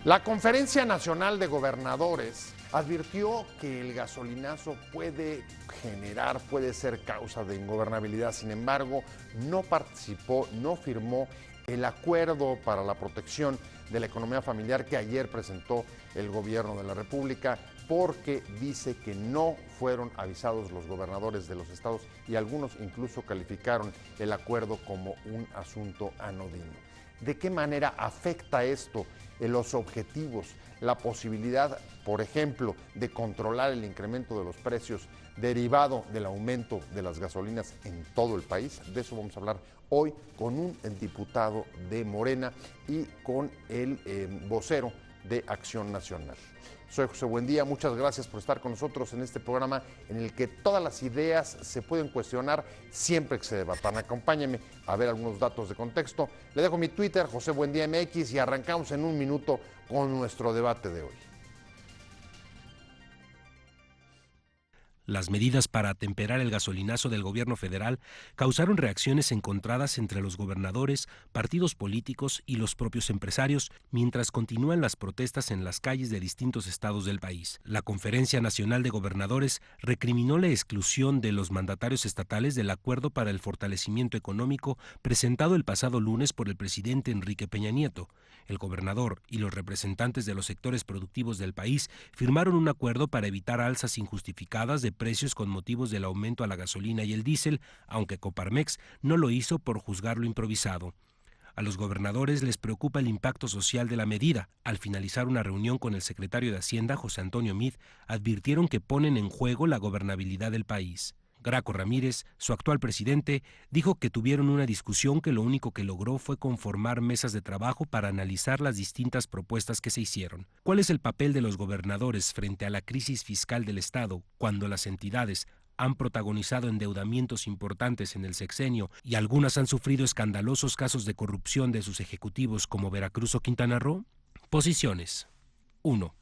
La Conferencia Nacional de Gobernadores advirtió que el gasolinazo puede ser causa de ingobernabilidad. Sin embargo, no participó, no firmó el acuerdo para la protección de la economía familiar que ayer presentó el gobierno de la República, porque dice que no fueron avisados los gobernadores de los estados y algunos incluso calificaron el acuerdo como un asunto anodino. ¿De qué manera afecta esto los objetivos, la posibilidad, por ejemplo, de controlar el incremento de los precios derivado del aumento de las gasolinas en todo el país? De eso vamos a hablar hoy con un diputado de Morena y con el vocero de Acción Nacional. Soy José Buendía, muchas gracias por estar con nosotros en este programa en el que todas las ideas se pueden cuestionar siempre que se debatan. Acompáñenme a ver algunos datos de contexto. Le dejo mi Twitter, José Buendía MX, y arrancamos en un minuto con nuestro debate de hoy. Las medidas para atemperar el gasolinazo del gobierno federal causaron reacciones encontradas entre los gobernadores, partidos políticos y los propios empresarios, mientras continúan las protestas en las calles de distintos estados del país. La Conferencia Nacional de Gobernadores recriminó la exclusión de los mandatarios estatales del acuerdo para el fortalecimiento económico presentado el pasado lunes por el presidente Enrique Peña Nieto. El gobernador y los representantes de los sectores productivos del país firmaron un acuerdo para evitar alzas injustificadas de precios con motivos del aumento a la gasolina y el diésel, aunque Coparmex no lo hizo por juzgarlo improvisado. A los gobernadores les preocupa el impacto social de la medida. Al finalizar una reunión con el secretario de Hacienda, José Antonio Meade, advirtieron que ponen en juego la gobernabilidad del país. Graco Ramírez, su actual presidente, dijo que tuvieron una discusión que lo único que logró fue conformar mesas de trabajo para analizar las distintas propuestas que se hicieron. ¿Cuál es el papel de los gobernadores frente a la crisis fiscal del Estado cuando las entidades han protagonizado endeudamientos importantes en el sexenio y algunas han sufrido escandalosos casos de corrupción de sus ejecutivos como Veracruz o Quintana Roo? Posiciones. 1.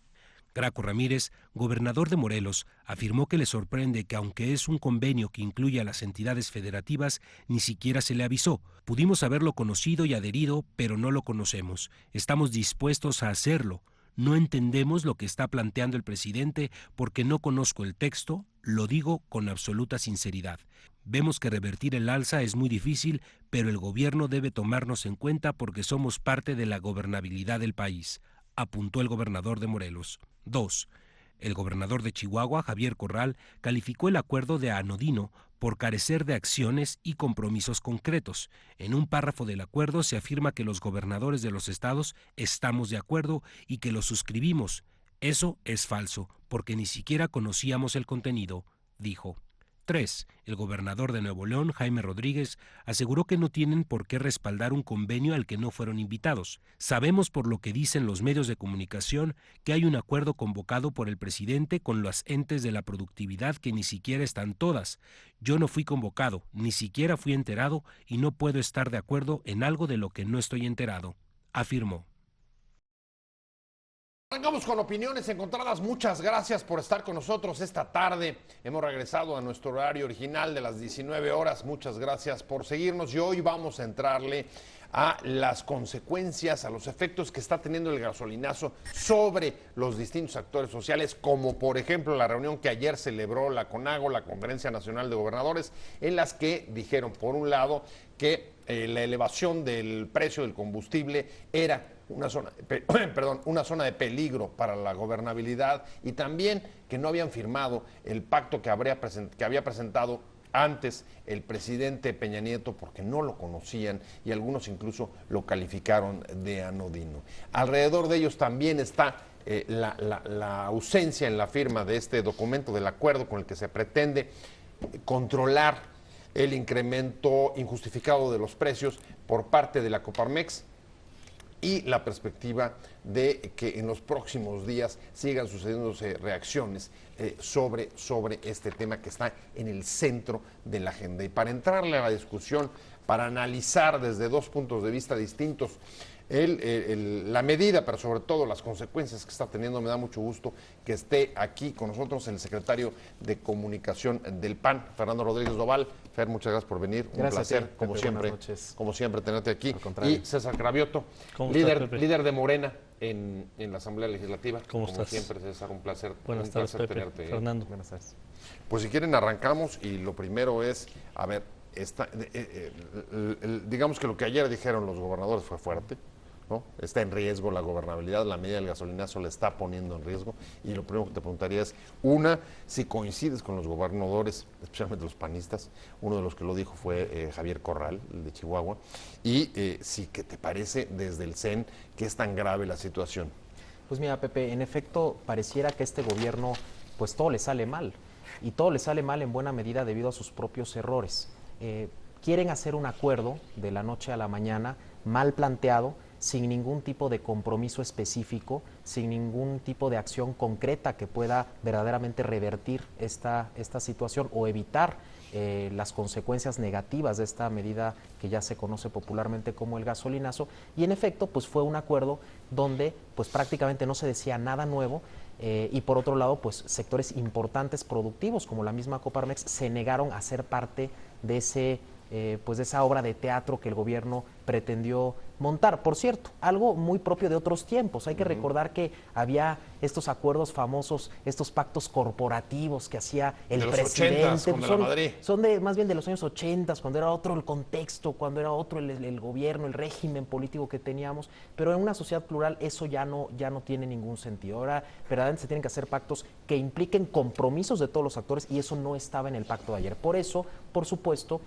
Graco Ramírez, gobernador de Morelos, afirmó que le sorprende que aunque es un convenio que incluye a las entidades federativas, ni siquiera se le avisó. Pudimos haberlo conocido y adherido, pero no lo conocemos. Estamos dispuestos a hacerlo. No entendemos lo que está planteando el presidente porque no conozco el texto, lo digo con absoluta sinceridad. Vemos que revertir el alza es muy difícil, pero el gobierno debe tomarnos en cuenta porque somos parte de la gobernabilidad del país, apuntó el gobernador de Morelos. 2. El gobernador de Chihuahua, Javier Corral, calificó el acuerdo de anodino por carecer de acciones y compromisos concretos. En un párrafo del acuerdo se afirma que los gobernadores de los estados estamos de acuerdo y que lo suscribimos. Eso es falso, porque ni siquiera conocíamos el contenido, dijo. 3. El gobernador de Nuevo León, Jaime Rodríguez, aseguró que no tienen por qué respaldar un convenio al que no fueron invitados. Sabemos por lo que dicen los medios de comunicación que hay un acuerdo convocado por el presidente con las entes de la productividad que ni siquiera están todas. Yo no fui convocado, ni siquiera fui enterado y no puedo estar de acuerdo en algo de lo que no estoy enterado, afirmó. Arrancamos con opiniones encontradas. Muchas gracias por estar con nosotros esta tarde. Hemos regresado a nuestro horario original de las 19 horas. Muchas gracias por seguirnos y hoy vamos a entrarle a las consecuencias, a los efectos que está teniendo el gasolinazo sobre los distintos actores sociales, como por ejemplo la reunión que ayer celebró la CONAGO, la Conferencia Nacional de Gobernadores, en las que dijeron, por un lado, que la elevación del precio del combustible era una zona de peligro para la gobernabilidad y también que no habían firmado el pacto que había presentado antes el presidente Peña Nieto porque no lo conocían y algunos incluso lo calificaron de anodino. Alrededor de ellos también está la ausencia en la firma de este documento del acuerdo con el que se pretende controlar el incremento injustificado de los precios por parte de la Coparmex y la perspectiva de que en los próximos días sigan sucediéndose reacciones sobre este tema que está en el centro de la agenda. Y para entrarle a la discusión, para analizar desde dos puntos de vista distintos la medida, pero sobre todo las consecuencias que está teniendo. Me da mucho gusto que esté aquí con nosotros el secretario de Comunicación del PAN, Fernando Rodríguez Doval. Fer, muchas gracias por venir. Un placer, Pepe, como siempre, tenerte aquí. Y César Cravioto, líder de Morena en la Asamblea Legislativa. ¿Cómo como estás? Siempre, César, un placer. Buenas un tardes, placer Pepe. tenerte. Fernando. Buenas tardes. Pues si quieren arrancamos y lo primero es, a ver, digamos que lo que ayer dijeron los gobernadores fue fuerte, ¿no? Está en riesgo la gobernabilidad, la medida del gasolinazo la está poniendo en riesgo, y lo primero que te preguntaría es, si coincides con los gobernadores, especialmente los panistas. Uno de los que lo dijo fue Javier Corral, el de Chihuahua, y si que te parece desde el CEN que es tan grave la situación. Pues mira, Pepe, en efecto pareciera que este gobierno, pues todo le sale mal, y todo le sale mal en buena medida debido a sus propios errores. Quieren hacer un acuerdo de la noche a la mañana, mal planteado, sin ningún tipo de compromiso específico, sin ningún tipo de acción concreta que pueda verdaderamente revertir esta situación o evitar las consecuencias negativas de esta medida que ya se conoce popularmente como el gasolinazo. Y en efecto, pues fue un acuerdo donde pues prácticamente no se decía nada nuevo. Y por otro lado, pues sectores importantes productivos como la misma Coparmex se negaron a ser parte de de esa obra de teatro que el gobierno pretendió montar. Por cierto, algo muy propio de otros tiempos. Hay que recordar que había estos acuerdos famosos, estos pactos corporativos que hacía el presidente. De los 80s, con la Madrid. Son más bien de los años 80, cuando era otro el contexto, cuando era otro el gobierno, el régimen político que teníamos. Pero en una sociedad plural eso ya no tiene ningún sentido. Ahora verdaderamente se tienen que hacer pactos que impliquen compromisos de todos los actores, y eso no estaba en el pacto de ayer. Por eso, por supuesto,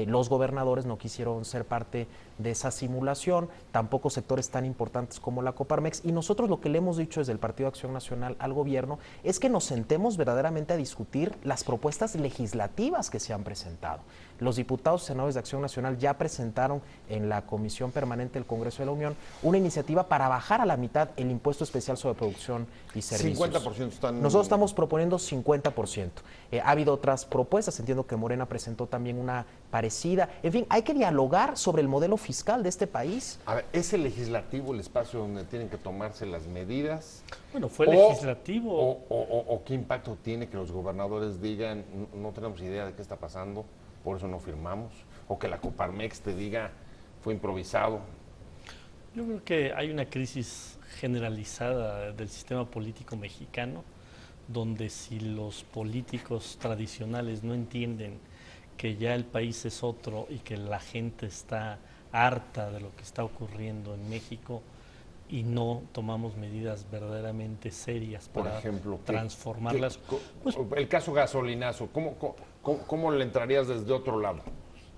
los gobernadores no quisieron ser parte de esa simulación, tampoco sectores tan importantes como la Coparmex, y nosotros lo que le hemos dicho desde el Partido Acción Nacional al gobierno es que nos sentemos verdaderamente a discutir las propuestas legislativas que se han presentado. Los diputados y senadores de Acción Nacional ya presentaron en la Comisión Permanente del Congreso de la Unión una iniciativa para bajar a la mitad el impuesto especial sobre producción y servicios. 50% están... Nosotros estamos proponiendo 50%. Ha habido otras propuestas, entiendo que Morena presentó también una parecida. En fin, hay que dialogar sobre el modelo fiscal de este país. A ver, ¿es el legislativo el espacio donde tienen que tomarse las medidas? Bueno, fue legislativo. ¿O qué impacto tiene que los gobernadores digan, no tenemos idea de qué está pasando, por eso no firmamos? O que la Coparmex te diga, fue improvisado. Yo creo que hay una crisis generalizada del sistema político mexicano, donde si los políticos tradicionales no entienden que ya el país es otro y que la gente está harta de lo que está ocurriendo en México y no tomamos medidas verdaderamente serias para, por ejemplo, transformarlas. Pues, el caso gasolinazo, ¿cómo le entrarías desde otro lado?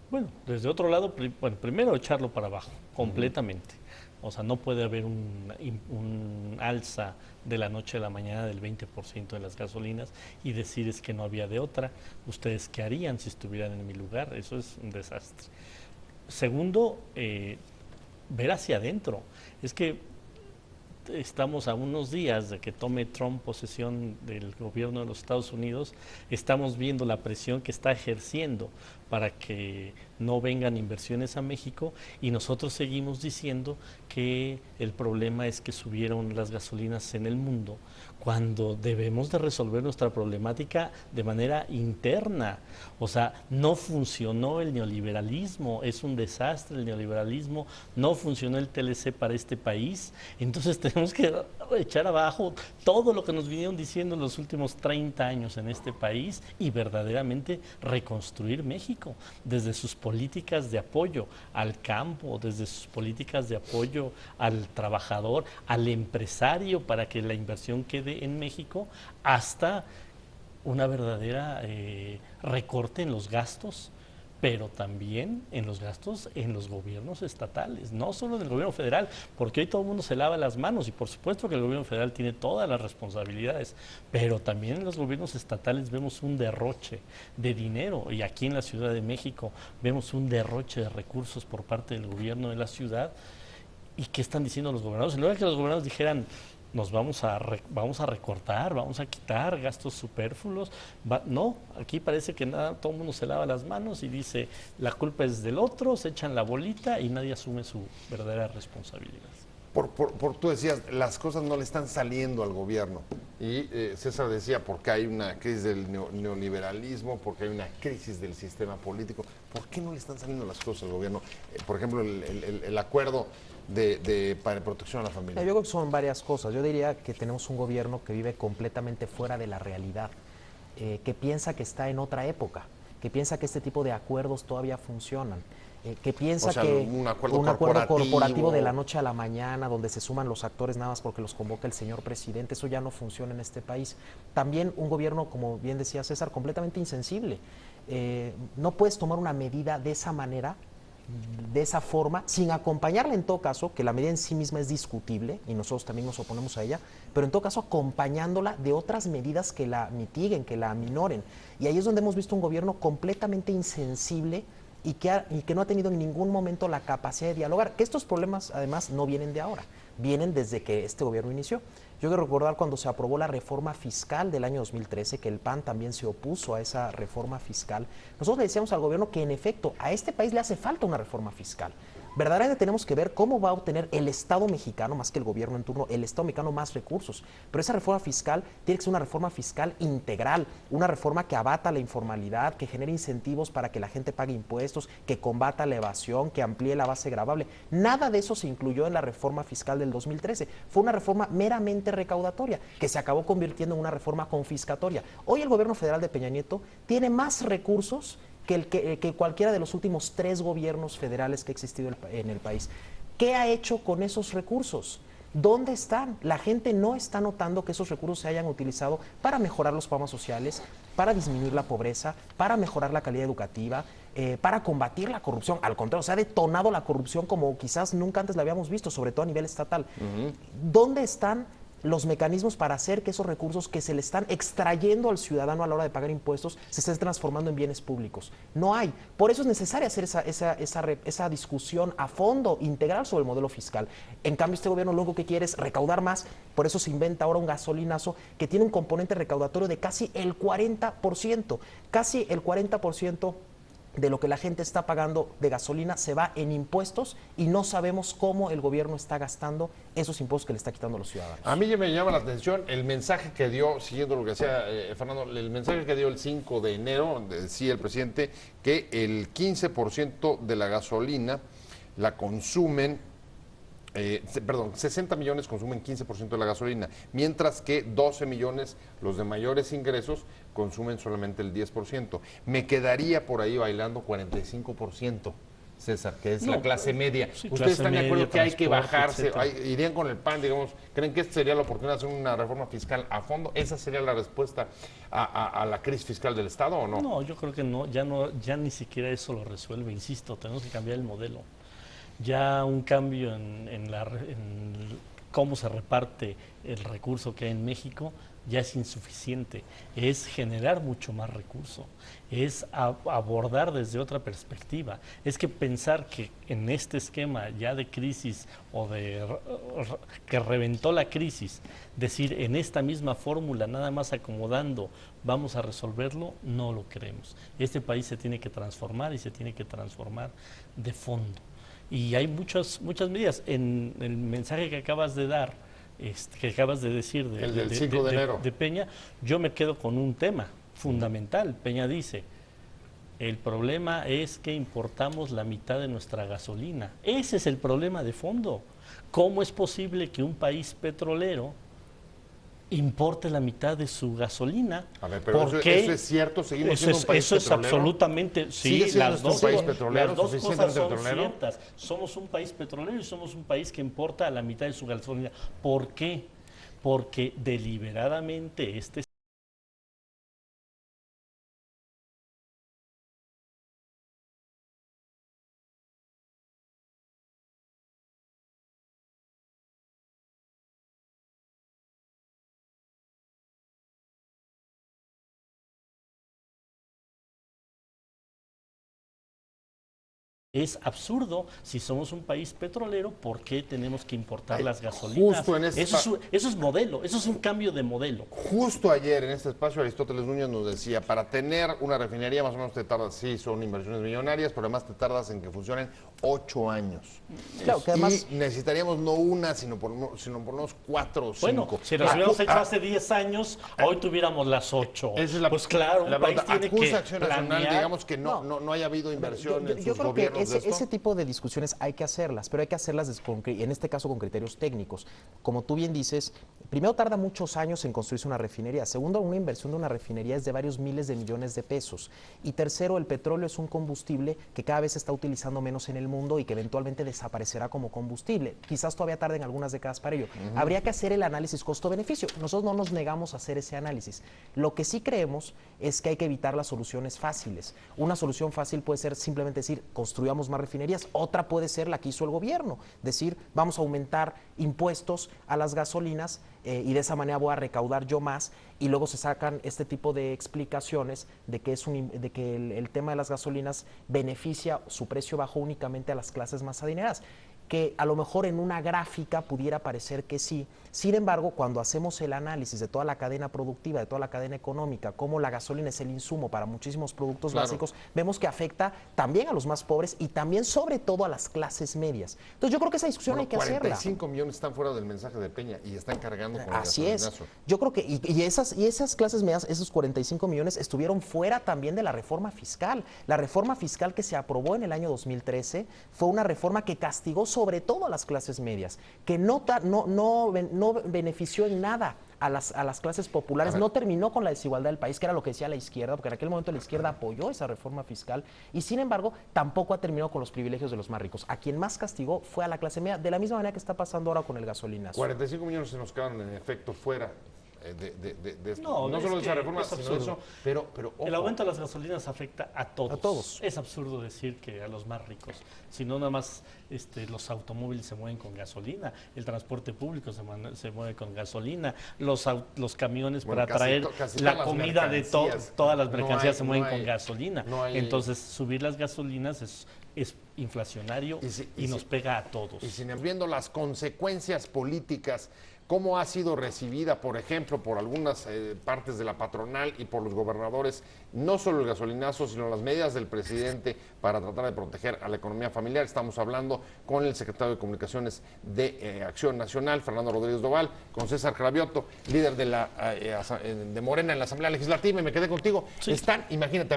Bueno, desde otro lado, primero echarlo para abajo, completamente. O sea, no puede haber un alza de la noche a la mañana del 20% de las gasolinas y decir es que no había de otra. ¿Ustedes qué harían si estuvieran en mi lugar? Eso es un desastre. Segundo, ver hacia adentro. Es que estamos a unos días de que tome Trump posesión del gobierno de los Estados Unidos, estamos viendo la presión que está ejerciendo para que no vengan inversiones a México, y nosotros seguimos diciendo que el problema es que subieron las gasolinas en el mundo, cuando debemos de resolver nuestra problemática de manera interna. O sea, no funcionó el neoliberalismo, es un desastre el neoliberalismo, no funcionó el TLC para este país, entonces tenemos que echar abajo todo lo que nos vinieron diciendo en los últimos 30 años en este país y verdaderamente reconstruir México, desde sus políticas de apoyo al campo, desde sus políticas de apoyo al trabajador, al empresario para que la inversión quede en México, hasta una verdadera recorte en los gastos, pero también en los gastos en los gobiernos estatales, no solo en el gobierno federal, porque hoy todo el mundo se lava las manos y por supuesto que el gobierno federal tiene todas las responsabilidades, pero también en los gobiernos estatales vemos un derroche de dinero, y aquí en la Ciudad de México vemos un derroche de recursos por parte del gobierno de la ciudad. ¿Y qué están diciendo los gobernadores? En lugar de que los gobernadores dijeran, nos vamos a recortar, vamos a quitar gastos superfluos. No, aquí parece que todo el mundo se lava las manos y dice la culpa es del otro, se echan la bolita y nadie asume su verdadera responsabilidad. Tú decías, las cosas no le están saliendo al gobierno. Y César decía, porque hay una crisis del neoliberalismo, porque hay una crisis del sistema político. ¿Por qué no le están saliendo las cosas al gobierno? Por ejemplo, el acuerdo para protección a la familia. Yo creo que son varias cosas. Yo diría que tenemos un gobierno que vive completamente fuera de la realidad, que piensa que está en otra época, que piensa que este tipo de acuerdos todavía funcionan. Que piensa que un acuerdo corporativo de la noche a la mañana, donde se suman los actores nada más porque los convoca el señor presidente, eso ya no funciona en este país. También un gobierno, como bien decía César, completamente insensible. No puedes tomar una medida de esa manera, de esa forma, sin acompañarla en todo caso, que la medida en sí misma es discutible y nosotros también nos oponemos a ella, pero en todo caso acompañándola de otras medidas que la mitiguen, que la aminoren. Y ahí es donde hemos visto un gobierno completamente insensible y que no ha tenido en ningún momento la capacidad de dialogar, que estos problemas además no vienen de ahora, vienen desde que este gobierno inició. Yo quiero recordar cuando se aprobó la reforma fiscal del año 2013, que el PAN también se opuso a esa reforma fiscal. Nosotros le decíamos al gobierno que en efecto a este país le hace falta una reforma fiscal. Verdaderamente tenemos que ver cómo va a obtener el Estado mexicano, más que el gobierno en turno, el Estado mexicano más recursos. Pero esa reforma fiscal tiene que ser una reforma fiscal integral, una reforma que abata la informalidad, que genere incentivos para que la gente pague impuestos, que combata la evasión, que amplíe la base gravable. Nada de eso se incluyó en la reforma fiscal del 2013. Fue una reforma meramente recaudatoria, que se acabó convirtiendo en una reforma confiscatoria. Hoy el gobierno federal de Peña Nieto tiene más recursos que cualquiera de los últimos 3 gobiernos federales que ha existido en el país. ¿Qué ha hecho con esos recursos? ¿Dónde están? La gente no está notando que esos recursos se hayan utilizado para mejorar los programas sociales, para disminuir la pobreza, para mejorar la calidad educativa, para combatir la corrupción. Al contrario, se ha detonado la corrupción como quizás nunca antes la habíamos visto, sobre todo a nivel estatal. ¿Dónde están los mecanismos para hacer que esos recursos que se le están extrayendo al ciudadano a la hora de pagar impuestos se estén transformando en bienes públicos? No hay. Por eso es necesario hacer esa discusión a fondo, integral sobre el modelo fiscal. En cambio, este gobierno lo único que quiere es recaudar más, por eso se inventa ahora un gasolinazo que tiene un componente recaudatorio de casi el 40%. Casi el 40% de lo que la gente está pagando de gasolina se va en impuestos y no sabemos cómo el gobierno está gastando esos impuestos que le está quitando a los ciudadanos. A mí ya me llama la atención el mensaje que dio, siguiendo lo que decía Fernando, el mensaje que dio el 5 de enero, decía el presidente, que el 15% de la gasolina la consumen, 60 millones consumen 15% de la gasolina, mientras que 12 millones, los de mayores ingresos, consumen solamente el 10%. Me quedaría por ahí bailando 45%, César, que es la clase media. Sí, ¿Ustedes están de acuerdo media, que hay que bajarse? etcétera. ¿Irían con el PAN, digamos? ¿Creen que esta sería la oportunidad de hacer una reforma fiscal a fondo? ¿Esa sería la respuesta a la crisis fiscal del Estado o no? No, yo creo que no, ya ni siquiera eso lo resuelve, insisto, tenemos que cambiar el modelo. Ya un cambio en cómo se reparte el recurso que hay en México ya es insuficiente, es generar mucho más recurso, es abordar desde otra perspectiva, es que pensar que en este esquema ya de crisis o que reventó la crisis, decir en esta misma fórmula nada más acomodando vamos a resolverlo, no lo creemos. Este país se tiene que transformar y se tiene que transformar de fondo. Y hay muchas medidas. En el mensaje que acabas de dar, que acabas de decir El del 5 de enero. de Peña, yo me quedo con un tema fundamental. Peña dice, el problema es que importamos la mitad de nuestra gasolina. Ese es el problema de fondo. ¿Cómo es posible que un país petrolero importe la mitad de su gasolina? A ver, pero eso es cierto, seguimos siendo un país eso es petrolero. absolutamente, ¿Sigue sí, siendo las nuestro dos, país petrolero, las dos cosas suficientemente son petrolero? ciertas. Somos un país petrolero y somos un país que importa la mitad de su gasolina. ¿Por qué? Porque deliberadamente este Es absurdo, si somos un país petrolero, ¿por qué tenemos que importar las gasolinas? Justo en Eso es modelo, eso es un cambio de modelo. Justo ayer en este espacio Aristóteles Núñez nos decía, para tener una refinería más o menos te tardas, sí, son inversiones millonarias, pero además te tardas en que funcionen 8 años. Claro, que además, y necesitaríamos no una, sino por lo menos 4 o 5. Bueno, si nos hubiéramos hecho hace 10 años, hoy tuviéramos las 8. Esa es la, pues claro, un país tiene que Acción Nacional, planear. digamos que no haya habido inversión en yo sus creo que gobiernos de esto. ese tipo de discusiones hay que hacerlas, pero hay que hacerlas en este caso con criterios técnicos. Como tú bien dices, primero tarda muchos años en construirse una refinería. Segundo, una inversión de una refinería es de varios miles de millones de pesos. Y tercero, el petróleo es un combustible que cada vez se está utilizando menos en el mundo y que eventualmente desaparecerá como combustible. Quizás todavía tarden algunas décadas para ello. Habría que hacer el análisis costo-beneficio. Nosotros no nos negamos a hacer ese análisis. Lo que sí creemos es que hay que evitar las soluciones fáciles. Una solución fácil puede ser simplemente decir, construyamos más refinerías. Otra puede ser la que hizo el gobierno, decir, vamos a aumentar impuestos a las gasolinas y de esa manera voy a recaudar yo más, y luego se sacan este tipo de explicaciones de que, el tema de las gasolinas beneficia su precio bajo únicamente a las clases más adineradas, que a lo mejor en una gráfica pudiera parecer que sí. Sin embargo, cuando hacemos el análisis de toda la cadena productiva, de toda la cadena económica, cómo la gasolina es el insumo para muchísimos productos básicos, vemos que afecta también a los más pobres y también sobre todo a las clases medias. Entonces yo creo que esa discusión hay que hacerla. 45 millones están fuera del mensaje de Peña y están cargando con el Así es. gasolinazo. Yo creo que, y esas clases medias, esos 45 millones, estuvieron fuera también de la reforma fiscal. La reforma fiscal que se aprobó en el año 2013 fue una reforma que castigó sobre todo a las clases medias, que no benefició en nada a las clases populares, no terminó con la desigualdad del país, que era lo que decía la izquierda, porque en aquel momento la izquierda apoyó esa reforma fiscal, y sin embargo tampoco ha terminado con los privilegios de los más ricos. A quien más castigó fue a la clase media, de la misma manera que está pasando ahora con el gasolinazo. 45 millones se nos quedaron en efecto fuera de esto. No Solo de esa reforma, sino eso, pero ojo. El aumento de las gasolinas afecta a todos. A todos. Es absurdo decir que a los más ricos, si no nada más los automóviles se mueven con gasolina, el transporte público se mueve con gasolina, los camiones para traer la comida de todas las mercancías se mueven con gasolina. Entonces subir las gasolinas es inflacionario y nos pega a todos. Y sin viendo las consecuencias políticas, ¿cómo ha sido recibida, por ejemplo, por algunas partes de la patronal y por los gobernadores, no solo el gasolinazo, sino las medidas del presidente para tratar de proteger a la economía familiar? Estamos hablando con el secretario de Comunicaciones de Acción Nacional, Fernando Rodríguez Doval, con César Cravioto, líder de Morena en la Asamblea Legislativa, y me quedé contigo. Sí. Imagínate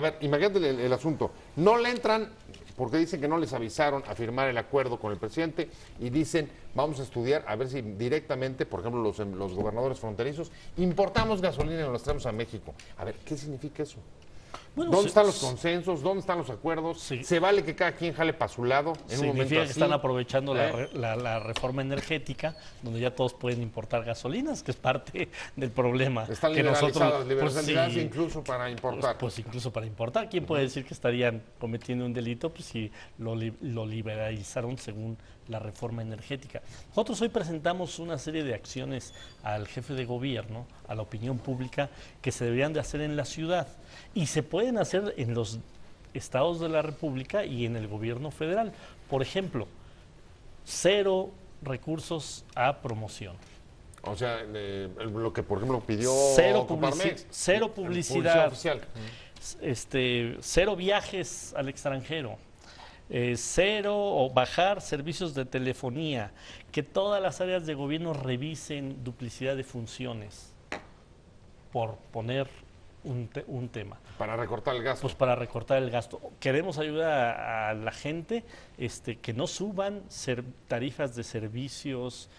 el asunto, no le entran porque dicen que no les avisaron a firmar el acuerdo con el presidente y dicen, vamos a estudiar a ver si directamente, por ejemplo, los gobernadores fronterizos, importamos gasolina y nos la traemos a México. A ver, ¿qué significa eso? Bueno, ¿dónde están los consensos? ¿Dónde están los acuerdos? Sí. ¿Se vale que cada quien jale para su lado en un momento así? Que están aprovechando la reforma energética, donde ya todos pueden importar gasolinas, que es parte del problema. Están que liberalizadas incluso para importar. Pues incluso para importar. ¿Quién puede decir que estarían cometiendo un delito? Pues si lo liberalizaron según la reforma energética. Nosotros hoy presentamos una serie de acciones al jefe de gobierno, a la opinión pública, que se deberían de hacer en la ciudad y se pueden hacer en los estados de la República y en el gobierno federal. Por ejemplo, 0 recursos a promoción. O sea, lo que por ejemplo pidió cero publicidad publicidad oficial. 0 viajes al extranjero. 0 o bajar servicios de telefonía, que todas las áreas de gobierno revisen duplicidad de funciones, por poner un tema. Para recortar el gasto. Pues para recortar el gasto. Queremos ayudar a la gente que no suban tarifas de servicios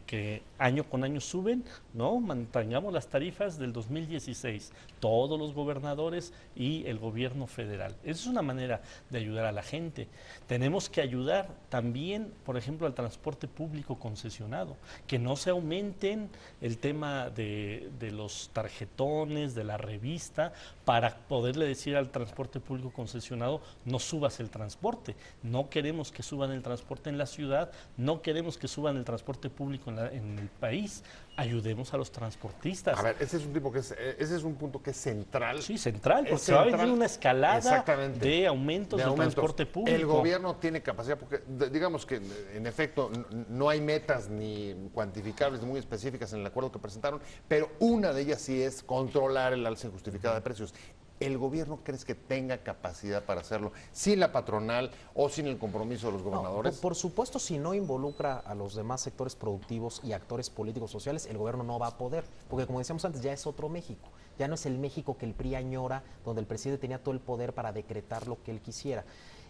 que año con año suben, no, mantengamos las tarifas del 2016, todos los gobernadores y el gobierno federal. Esa es una manera de ayudar a la gente. Tenemos que ayudar también, por ejemplo, al transporte público concesionado, que no se aumenten el tema de los tarjetones, de la revista, para poderle decir al transporte público concesionado, no subas el transporte. No queremos que suban el transporte en la ciudad, no queremos que suban el transporte transporte público en el país, ayudemos a los transportistas. A ver, ese es un punto que es central. Sí, central, porque Es se va a central. venir una escalada Exactamente. de aumentos del transporte público. El gobierno tiene capacidad, porque digamos que en efecto no hay metas ni cuantificables ni muy específicas en el acuerdo que presentaron, pero una de ellas sí es controlar el alza injustificada de precios. ¿El gobierno crees que tenga capacidad para hacerlo sin la patronal o sin el compromiso de los gobernadores? No, por supuesto, si no involucra a los demás sectores productivos y actores políticos sociales, el gobierno no va a poder, porque como decíamos antes, ya es otro México, ya no es el México que el PRI añora, donde el presidente tenía todo el poder para decretar lo que él quisiera.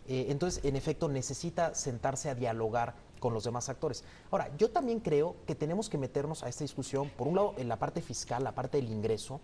Entonces, en efecto, necesita sentarse a dialogar con los demás actores. Ahora, yo también creo que tenemos que meternos a esta discusión, por un lado, en la parte fiscal, la parte del ingreso,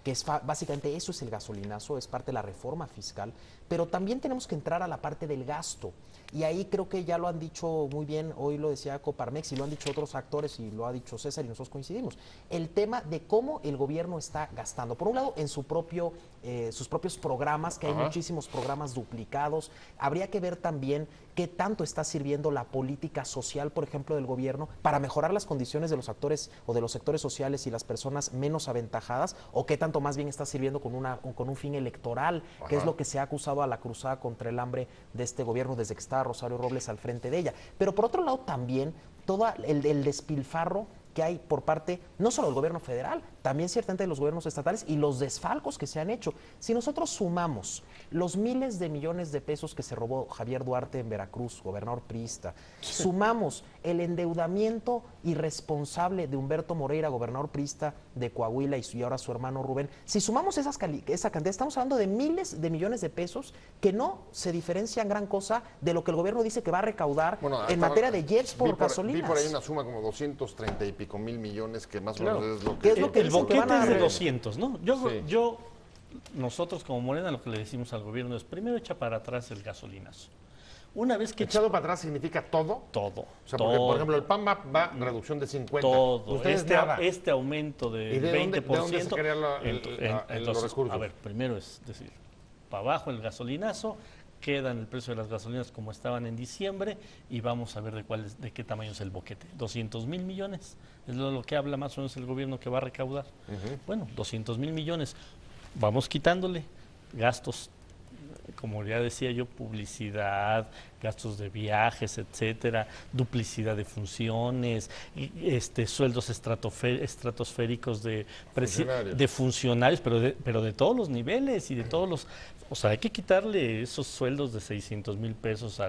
que es básicamente eso es el gasolinazo, es parte de la reforma fiscal, pero también tenemos que entrar a la parte del gasto. Y ahí creo que ya lo han dicho muy bien, hoy lo decía Coparmex y lo han dicho otros actores y lo ha dicho César y nosotros coincidimos. El tema de cómo el gobierno está gastando. Por un lado, en sus propios programas, que hay muchísimos programas duplicados. Habría que ver también qué tanto está sirviendo la política social, por ejemplo, del gobierno para mejorar las condiciones de los actores o de los sectores sociales y las personas menos aventajadas, o qué tanto más bien está sirviendo con un fin electoral, que es lo que se ha acusado a la cruzada contra el hambre de este gobierno desde que está Rosario Robles al frente de ella. Pero por otro lado también todo el despilfarro que hay por parte no solo del gobierno federal, también ciertamente de los gobiernos estatales y los desfalcos que se han hecho. Si nosotros sumamos los miles de millones de pesos que se robó Javier Duarte en Veracruz, gobernador priista, sumamos el endeudamiento irresponsable de Humberto Moreira, gobernador priista de Coahuila, y ahora su hermano Rubén, si sumamos esa cantidad, estamos hablando de miles de millones de pesos que no se diferencian gran cosa de lo que el gobierno dice que va a recaudar en materia de jets por gasolinas. Vi por ahí una suma como 230 y pico mil millones, que más o Claro. menos es lo ¿Qué que... es lo que El dicen que boquete van a es de re- 200, ¿no? Nosotros como Morena lo que le decimos al gobierno es primero echa para atrás el gasolinazo. Una vez que ¿Echado para atrás significa todo? todo, O sea, todo, porque, por ejemplo, el PAN va a reducción de 50. todo, Ustedes nada. este aumento ¿Y del de 20%. dónde sacarían los entonces, recursos? a ver, primero es decir, para abajo el gasolinazo, quedan el precio de las gasolinas como estaban en diciembre y vamos a ver de qué tamaño es el boquete. 200,000 millones, es lo que habla más o menos el gobierno que va a recaudar. Bueno, 200,000 millones, vamos quitándole gastos, como ya decía yo, publicidad, gastos de viajes, etcétera, duplicidad de funciones, sueldos estratosféricos de funcionarios, pero de todos los niveles y de todos los... O sea, hay que quitarle esos sueldos de 600,000 pesos a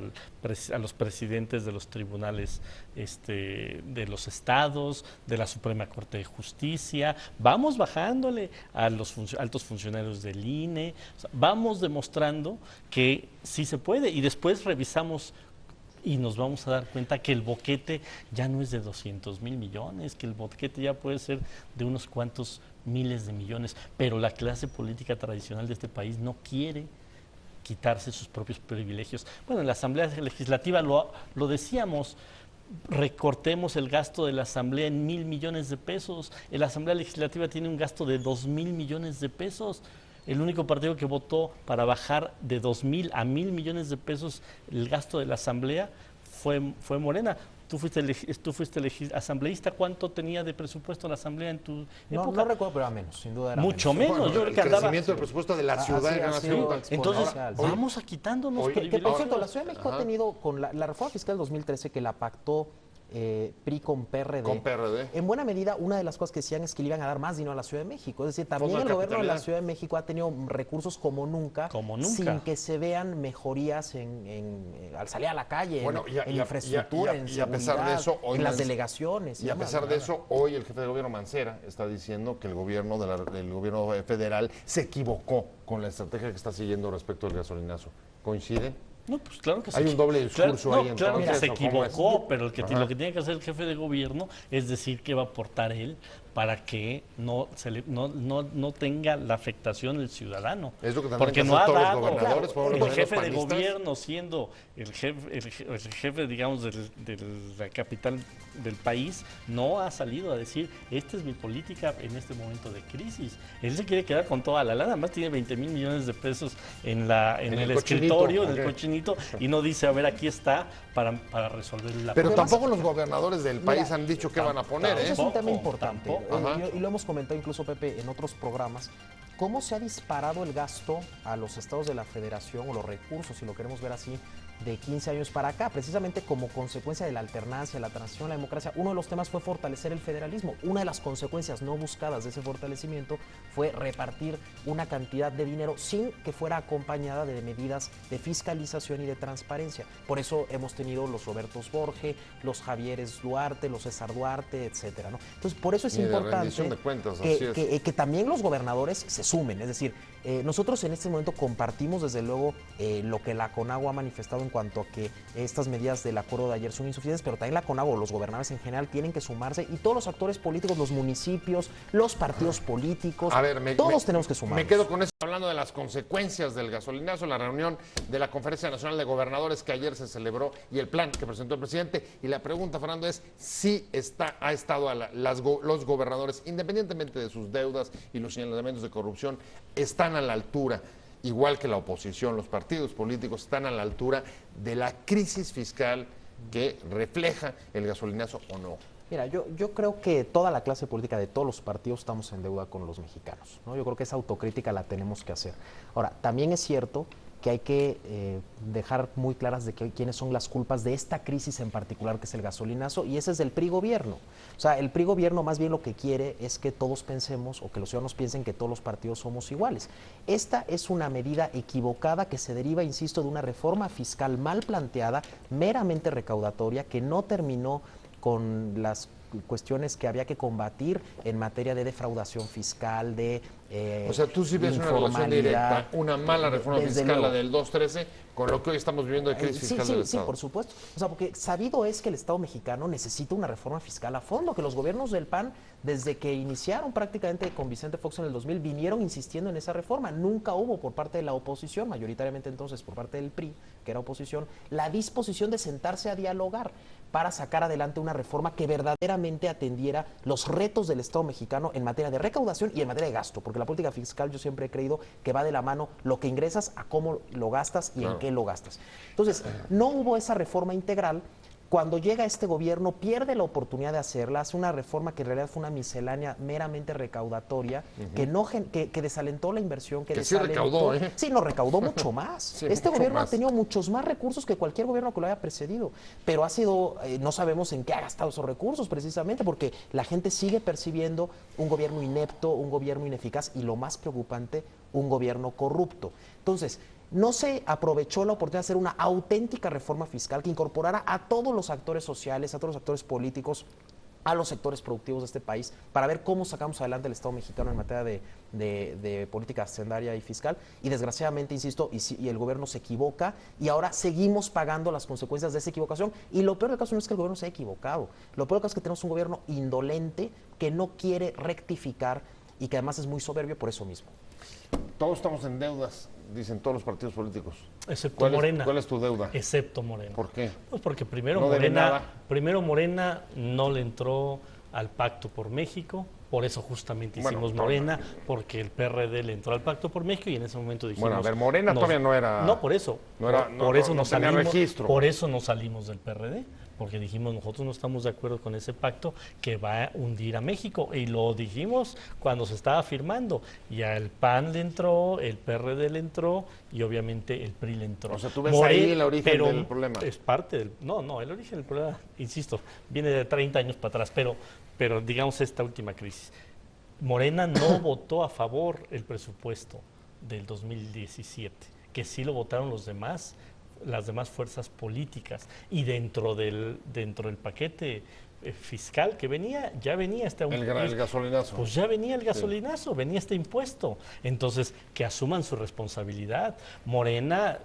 los presidentes de los tribunales de los estados, de la Suprema Corte de Justicia. Vamos bajándole a los altos funcionarios del INE. O sea, vamos demostrando que sí se puede y después revisamos y nos vamos a dar cuenta que el boquete ya no es de 200,000 millones, que el boquete ya puede ser de unos cuantos miles de millones, pero la clase política tradicional de este país no quiere quitarse sus propios privilegios. Bueno, en la Asamblea Legislativa lo decíamos, recortemos el gasto de la Asamblea en 1,000 millones de pesos. La Asamblea Legislativa tiene un gasto de 2,000 millones de pesos. El único partido que votó para bajar de 2,000 a 1,000 millones de pesos el gasto de la Asamblea fue Morena. Tú fuiste asambleísta. ¿Cuánto tenía de presupuesto la Asamblea en tu época? No recuerdo, pero era menos, sin duda era Mucho menos. menos. Yo creo El que andaba... crecimiento del presupuesto de la ciudad era una ciudad. Entonces, exponencial. vamos a quitarnos Hoy- Que por privilegios. cierto, la Ciudad de México ha tenido, con la reforma fiscal del 2013 que la pactó PRI con PRD, Con PRD. en buena medida una de las cosas que decían es que le iban a dar más dinero a la Ciudad de México. Es decir, también Fondo de el gobierno de la capitalidad. Ciudad de México ha tenido recursos como nunca, sin que se vean mejorías al salir a la calle, Bueno, en infraestructura, en y a pesar de seguridad, eso, hoy en las Manc- delegaciones. Y a pesar de eso, hoy el jefe de gobierno Mancera está diciendo que el gobierno del gobierno federal se equivocó con la estrategia que está siguiendo respecto al gasolinazo. ¿Coinciden? No, pues claro que Hay un doble discurso ahí, Claro que entonces, se ¿o cómo es? equivocó, pero lo que tiene que hacer el jefe de gobierno es decir qué va a aportar él para que no tenga la afectación el ciudadano. Es lo que tendrán porque que no hacer ha todos los dado gobernadores, por ejemplo, el jefe de panistas. gobierno siendo el jefe digamos, de la capital del país, no ha salido a decir, esta es mi política en este momento de crisis. Él se quiere quedar con toda la lana, además tiene 20,000 millones de pesos en el escritorio, en el cochinito, y no dice, a ver, aquí está para resolver la Pero problema. tampoco los gobernadores del país han dicho qué van a poner, Ese ¿eh? es un tema importante, Ajá. y lo hemos comentado incluso, Pepe, en otros programas. ¿Cómo se ha disparado el gasto a los estados de la federación, o los recursos, si lo queremos ver así, de 15 años para acá? Precisamente como consecuencia de la alternancia, la transición, la democracia, uno de los temas fue fortalecer el federalismo. Una de las consecuencias no buscadas de ese fortalecimiento fue repartir una cantidad de dinero sin que fuera acompañada de medidas de fiscalización y de transparencia. Por eso hemos tenido los Robertos Borge, los Javieres Duarte, los César Duarte, etcétera, ¿no? Entonces, por eso es Y de importante rendición de cuentas, así es. que también los gobernadores se sumen. Es decir, nosotros en este momento compartimos desde luego lo que la CONAGUA ha manifestado en cuanto a que estas medidas del acuerdo de ayer son insuficientes, pero también la CONAGUA, los gobernadores en general, tienen que sumarse, y todos los actores políticos, los municipios, los partidos políticos, todos tenemos que sumarnos. Me quedo con eso, hablando de las consecuencias del gasolinazo, la reunión de la Conferencia Nacional de Gobernadores que ayer se celebró y el plan que presentó el presidente. Y la pregunta, Fernando, es si ha estado los gobernadores, independientemente de sus deudas y los señalamientos de corrupción, están a la altura, igual que la oposición, los partidos políticos están a la altura de la crisis fiscal que refleja el gasolinazo o no. Mira, yo creo que toda la clase política de todos los partidos estamos en deuda con los mexicanos, ¿no? Yo creo que esa autocrítica la tenemos que hacer. Ahora, también es cierto que hay que dejar muy claras de quiénes son las culpas de esta crisis en particular, que es el gasolinazo, y ese es del PRI gobierno. O sea, el PRI gobierno más bien lo que quiere es que todos pensemos, o que los ciudadanos piensen, que todos los partidos somos iguales. Esta es una medida equivocada que se deriva, insisto, de una reforma fiscal mal planteada, meramente recaudatoria, que no terminó con las cuestiones que había que combatir en materia de defraudación fiscal, de o sea, tú sí ves una relación directa, una mala reforma fiscal, la del 213, con lo que hoy estamos viviendo de crisis fiscal del Estado. Sí, por supuesto. O sea, porque sabido es que el Estado mexicano necesita una reforma fiscal a fondo, que los gobiernos del PAN, desde que iniciaron prácticamente con Vicente Fox en el 2000, vinieron insistiendo en esa reforma. Nunca hubo por parte de la oposición, mayoritariamente entonces por parte del PRI, que era oposición, la disposición de sentarse a dialogar para sacar adelante una reforma que verdaderamente atendiera los retos del Estado mexicano en materia de recaudación y en materia de gasto, porque la política fiscal, yo siempre he creído que va de la mano lo que ingresas a cómo lo gastas y en qué lo gastas. Entonces, no hubo esa reforma integral. Cuando llega este gobierno, pierde la oportunidad de hacerla, hace una reforma que en realidad fue una miscelánea meramente recaudatoria, que desalentó la inversión, que desalentó, sí recaudó, ¿eh? Sí, no, recaudó mucho más. Sí, este mucho gobierno más. ha tenido muchos más recursos que cualquier gobierno que lo haya precedido, pero ha sido, no sabemos en qué ha gastado esos recursos precisamente, porque la gente sigue percibiendo un gobierno inepto, un gobierno ineficaz y, lo más preocupante, un gobierno corrupto. Entonces, no se aprovechó la oportunidad de hacer una auténtica reforma fiscal que incorporara a todos los actores sociales, a todos los actores políticos, a los sectores productivos de este país, para ver cómo sacamos adelante el Estado mexicano en materia de política hacendaria y fiscal. Y desgraciadamente, insisto, y el gobierno se equivoca, y ahora seguimos pagando las consecuencias de esa equivocación. Y lo peor del caso no es que el gobierno se haya equivocado, lo peor del caso es que tenemos un gobierno indolente que no quiere rectificar y que además es muy soberbio por eso mismo. Todos estamos en deudas, dicen todos los partidos políticos. Excepto Morena. ¿Cuál es tu deuda? Excepto Morena. ¿Por qué? Pues porque primero No debe nada. Morena no le entró al Pacto por México, por eso justamente hicimos Morena, porque el PRD le entró al Pacto por México y en ese momento dijimos... Bueno, a ver, Morena todavía no era... No, por eso. Por eso nos tenía salimos, registro. por eso nos salimos del PRD, porque dijimos nosotros no estamos de acuerdo con ese pacto que va a hundir a México, y lo dijimos cuando se estaba firmando, y al PAN le entró, el PRD le entró y obviamente el PRI le entró. O sea, tú ves ahí el origen del problema. Es parte del... No, el origen del problema, insisto, viene de 30 años para atrás, pero digamos esta última crisis. Morena no votó a favor el presupuesto del 2017, que sí lo votaron las demás fuerzas políticas, y dentro del paquete fiscal que venía, ya venía el gasolinazo. Pues ya venía el gasolinazo, venía este impuesto. Entonces, que asuman su responsabilidad. Morena,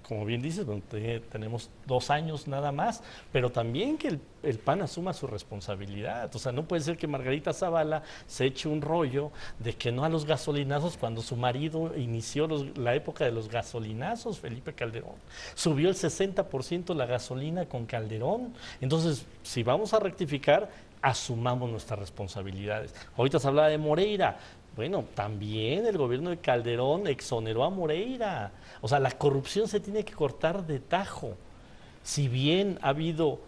como bien dices, bueno, tenemos 2 años nada más, pero también que el PAN asuma su responsabilidad. O sea, no puede ser que Margarita Zavala se eche un rollo de que no a los gasolinazos cuando su marido inició la época de los gasolinazos, Felipe Calderón. Subió el 60% la gasolina con Calderón. Entonces, si vamos a rectificar, asumamos nuestras responsabilidades. Ahorita se hablaba de Moreira. Bueno, también el gobierno de Calderón exoneró a Moreira. O sea, la corrupción se tiene que cortar de tajo. Si bien ha habido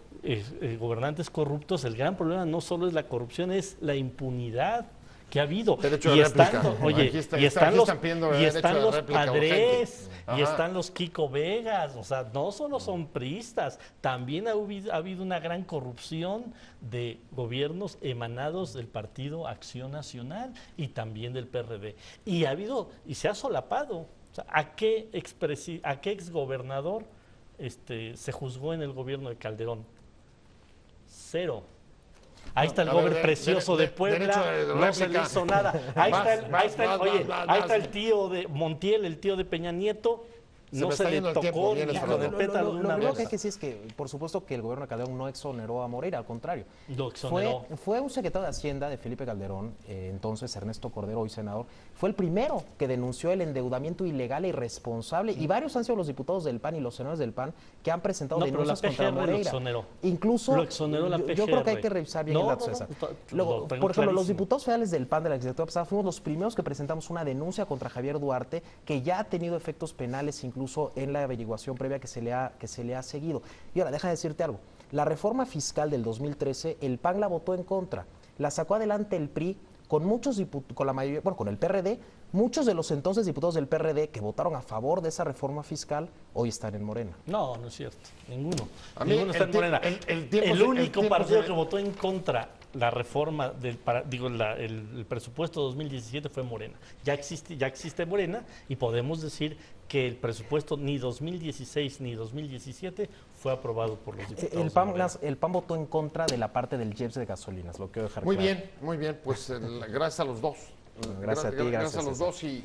gobernantes corruptos, el gran problema no solo es la corrupción, es la impunidad que ha habido. Derecho de y réplica. están, oye, y están los Padres, y están los Kiko Vegas, o sea, no solo son priistas, también ha habido una gran corrupción de gobiernos emanados del Partido Acción Nacional y también del PRD. Y se ha solapado. O sea, ¿a qué exgobernador se juzgó en el gobierno de Calderón? 0. Ahí está el gobernador precioso de Puebla, no se le hizo nada. Ahí está el tío de Montiel, el tío de Peña Nieto, no se le tocó ni con el pétalo de una Lo que hay rosa. que decir es que, por supuesto, que el gobierno de Calderón no exoneró a Moreira, al contrario. Lo exoneró. Fue un secretario de Hacienda de Felipe Calderón, entonces Ernesto Cordero, hoy senador, fue el primero que denunció el endeudamiento ilegal e irresponsable, y varios han sido los diputados del PAN y los senadores del PAN que han presentado denuncias contra Moreira. Lo exoneró. Incluso, lo exoneró la PGR. Yo creo que hay que revisar bien el dato, César. Luego, por ejemplo, los diputados federales del PAN de la legislatura pasada fuimos los primeros que presentamos una denuncia contra Javier Duarte, que ya ha tenido efectos penales incluso en la averiguación previa que se le ha seguido. Y ahora, déjame decirte algo. La reforma fiscal del 2013, el PAN la votó en contra. La sacó adelante el PRI con muchos con la mayoría, bueno, con el PRD. Muchos de los entonces diputados del PRD que votaron a favor de esa reforma fiscal hoy están en Morena. No, no es cierto. Ninguno. A mí Ninguno está en Morena. El único partido que votó en contra la reforma el presupuesto 2017 fue Morena. Ya existe Morena y podemos decir que el presupuesto ni 2016 ni 2017 fue aprobado por los diputados. El PAN votó en contra de la parte del IEPS de gasolinas, lo quiero dejar muy claro. bien, muy bien. Pues gracias a los dos. Gracias a ti, gracias a los César. dos y